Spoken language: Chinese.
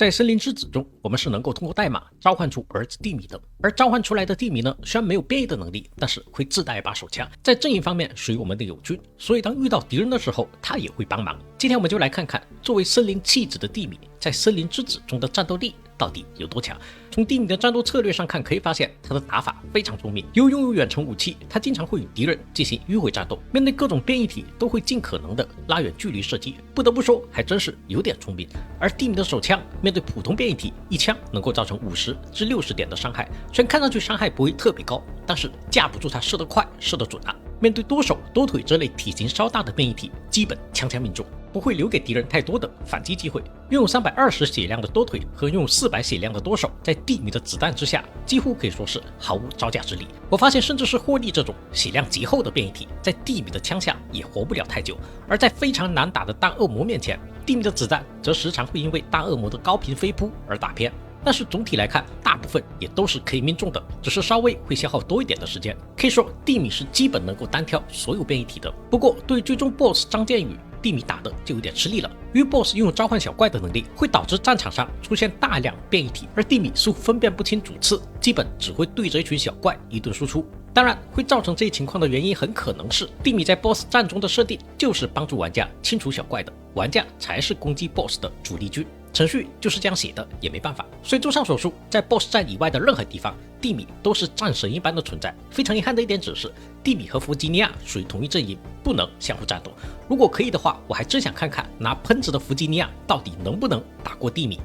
在森林之子中，我们是能够通过代码召唤出儿子蒂米的，而召唤出来的蒂米呢，虽然没有变异的能力，但是会自带一把手枪，在阵营方面属于我们的友军，所以当遇到敌人的时候，他也会帮忙。今天我们就来看看，作为森林弃子的蒂米，在森林之子中的战斗力到底有多强。从蒂米的战斗策略上看，可以发现他的打法非常聪明，拥有远程武器，他经常会与敌人进行迂回战斗，面对各种变异体都会尽可能的拉远距离射击，不得不说还真是有点聪明。而蒂米的手枪面对普通变异体，一枪能够造成50至60点的伤害，虽然看上去伤害不会特别高，但是架不住他射得快射得准啊。面对多手多腿这类体型稍大的变异体，基本枪枪命中，不会留给敌人太多的反击机会。拥有320血量的多腿和拥有400血量的多手，在蒂米的子弹之下，几乎可以说是毫无招架之力。我发现，甚至是霍利这种血量极厚的变异体，在蒂米的枪下也活不了太久。而在非常难打的大恶魔面前，蒂米的子弹则时常会因为大恶魔的高频飞扑而打偏。但是总体来看，大部分也都是可以命中的，只是稍微会消耗多一点的时间。可以说，蒂米是基本能够单挑所有变异体的。不过，对于最终 BOSS 张建宇，蒂米打的就有点吃力了，因为 BOSS 拥有召唤小怪的能力，会导致战场上出现大量变异体，而蒂米似乎分辨不清主次，基本只会对着一群小怪一顿输出。当然，会造成这一情况的原因很可能是蒂米在 BOSS 战中的设定就是帮助玩家清除小怪的，玩家才是攻击 BOSS 的主力军。程序就是这样写的，也没办法。所以综上所述，在 BOSS 战以外的任何地方，蒂米都是战神一般的存在。非常遗憾的一点只是，蒂米和弗吉尼亚属于同一阵营，不能相互战斗。如果可以的话，我还真想看看拿喷子的弗吉尼亚到底能不能打过蒂米。